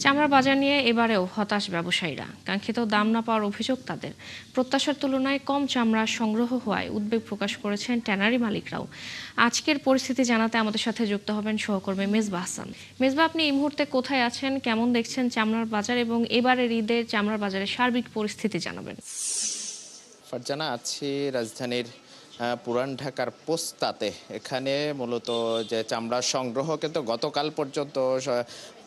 চামড়ার বাজার নিয়ে এবারেও হতাশ ব্যবসায়ীরা। কাঙ্ক্ষিত দাম না পাওয়ার অভিযোগ তাদের। প্রত্যাশার তুলনায় কম চামড়া সংগ্রহ হওয়ায় উদ্বেগ প্রকাশ করেছেন ট্যানারি মালিকরাও। আজকের পরিস্থিতি জানাতে আমাদের সাথে যুক্ত হবেন সহকর্মী মেজবা হাসান। মেজবা, আপনি এই মুহূর্তে কোথায় আছেন, কেমন দেখছেন চামড়ার বাজার এবং এবারের ঈদের চামড়ার বাজারের সার্বিক পরিস্থিতি জানাবেন। ফারজানা, আছি রাজধানীর পুরান ঢাকার পোস্তাতে। এখানে মূলত যে চামড়ার সংগ্রহ কিন্তু গতকাল পর্যন্ত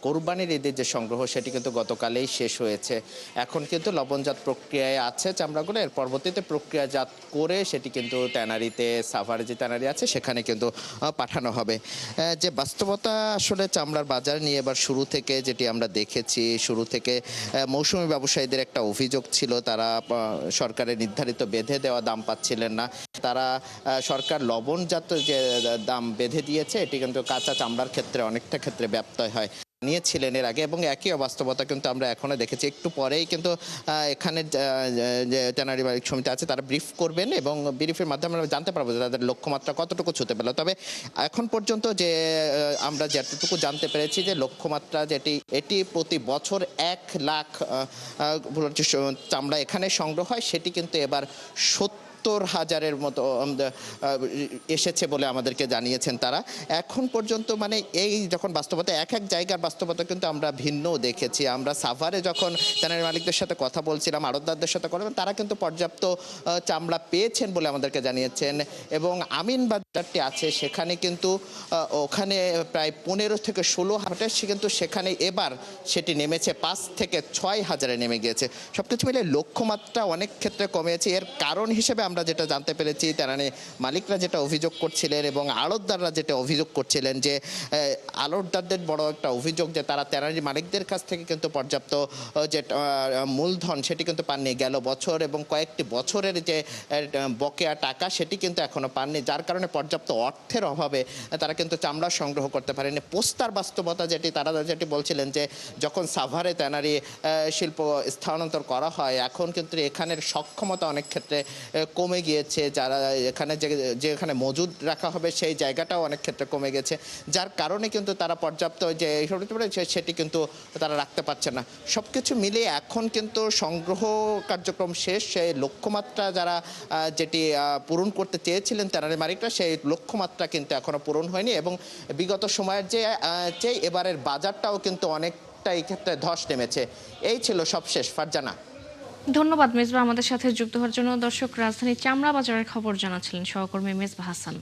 কোরবানির ঈদের যে সংগ্রহ সেটি কিন্তু গতকালেই শেষ হয়েছে। এখন কিন্তু লবণজাত প্রক্রিয়ায় আছে চামড়াগুলো, এর পরবর্তীতে প্রক্রিয়াজাত করে সেটি কিন্তু ট্যানারিতে, সাভারে যে ট্যানারি আছে সেখানে কিন্তু পাঠানো হবে। যে বাস্তবতা আসলে চামড়ার বাজার নিয়ে এবার শুরু থেকে যেটি আমরা দেখেছি, শুরু থেকে মৌসুমী ব্যবসায়ীদের একটা অভিযোগ ছিল, তারা সরকারের নির্ধারিত বেঁধে দেওয়া দাম পাচ্ছিলেন না। তারা সরকার লবণজাত যে দাম বেঁধে দিয়েছে এটি কিন্তু কাঁচা চামড়ার ক্ষেত্রে অনেকটা ক্ষেত্রে ব্যত্যয় হয় নিয়েছিলেন এর আগে, এবং একই অবাস্তবতা কিন্তু আমরা এখনো দেখেছি। একটু পরেই কিন্তু এখানে যে ট্যানারি মালিক সমিতি আছে তারা ব্রিফ করবেন এবং ব্রিফের মাধ্যমে আমরা জানতে পারবো যে তাদের লক্ষ্যমাত্রা কতটুকু ছুঁতে পেল। তবে এখন পর্যন্ত যে আমরা যতটুকু জানতে পেরেছি যে লক্ষ্যমাত্রা যেটি, এটি প্রতি বছর 1 লাখ চামড়া এখানে সংগ্রহ হয়, সেটি কিন্তু এবার 70,000-এর মতো এসেছে বলে আমাদেরকে জানিয়েছেন তারা। এখন পর্যন্ত মানে এই যখন বাস্তবতা, এক এক জায়গার বাস্তবতা কিন্তু আমরা ভিন্ন দেখেছি। আমরা সাভারে যখন ট্যানারি মালিকদের সাথে কথা বলছিলাম, আড়তদারদের সাথে কথা বলছিলাম, তারা কিন্তু পর্যাপ্ত চামড়া পেয়েছেন বলে আমাদেরকে জানিয়েছেন। এবং আমিন বাজারটি আছে সেখানে কিন্তু ওখানে প্রায় 15 থেকে 16,000, সে কিন্তু সেখানে এবার সেটি নেমেছে 5 থেকে 6,000-এ নেমে গিয়েছে। সবকিছু মিলে লক্ষ্যমাত্রা অনেক ক্ষেত্রে কমেছে। এর কারণ হিসেবে আমরা যেটা জানতে পেরেছি, ট্যানারি মালিকরা যেটা অভিযোগ করছিলেন এবং আড়তদাররা যেটা অভিযোগ করছিলেন, যে আড়তদারদের বড় একটা অভিযোগ যে তারা ট্যানারি মালিকদের কাছ থেকে কিন্তু পর্যাপ্ত যে মূলধন সেটি কিন্তু পাননি গেল বছর, এবং কয়েকটি বছরের যে বকেয়া টাকা সেটি কিন্তু এখনো পাননি, যার কারণে পর্যাপ্ত অর্থের অভাবে তারা কিন্তু চামড়া সংগ্রহ করতে পারেনি। পোস্তার বাস্তবতা যেটি, তারা যেটি বলছিলেন যে যখন সাভারে ট্যানারি শিল্প স্থানান্তর করা হয়, এখন কিন্তু এখানের সক্ষমতা অনেক ক্ষেত্রে কমে গিয়েছে। যারা এখানে যেখানে মজুদ রাখা হবে সেই জায়গাটাও অনেক ক্ষেত্রে কমে গেছে, যার কারণে কিন্তু তারা পর্যাপ্ত যে সেটি কিন্তু তারা রাখতে পারছে না। সব কিছু মিলিয়ে এখন কিন্তু সংগ্রহ কার্যক্রম শেষ। সেই লক্ষ্যমাত্রা যারা যেটি পূরণ করতে চেয়েছিলেন ট্যানারি মালিকরা, সেই লক্ষ্যমাত্রা কিন্তু এখনো পূরণ হয়নি, এবং বিগত সময়ের যে এবারের বাজারটাও কিন্তু অনেকটা এই ক্ষেত্রে ধস নেমেছে। এই ছিল সবশেষ, ফারজানা। ধন্যবাদ মেজবা আমাদের সাথে যুক্ত হওয়ার জন্য। দর্শক, রাজধানী চামড়া বাজারের খবর জানাচ্ছিলেন সহকর্মী মেজবা হাসান।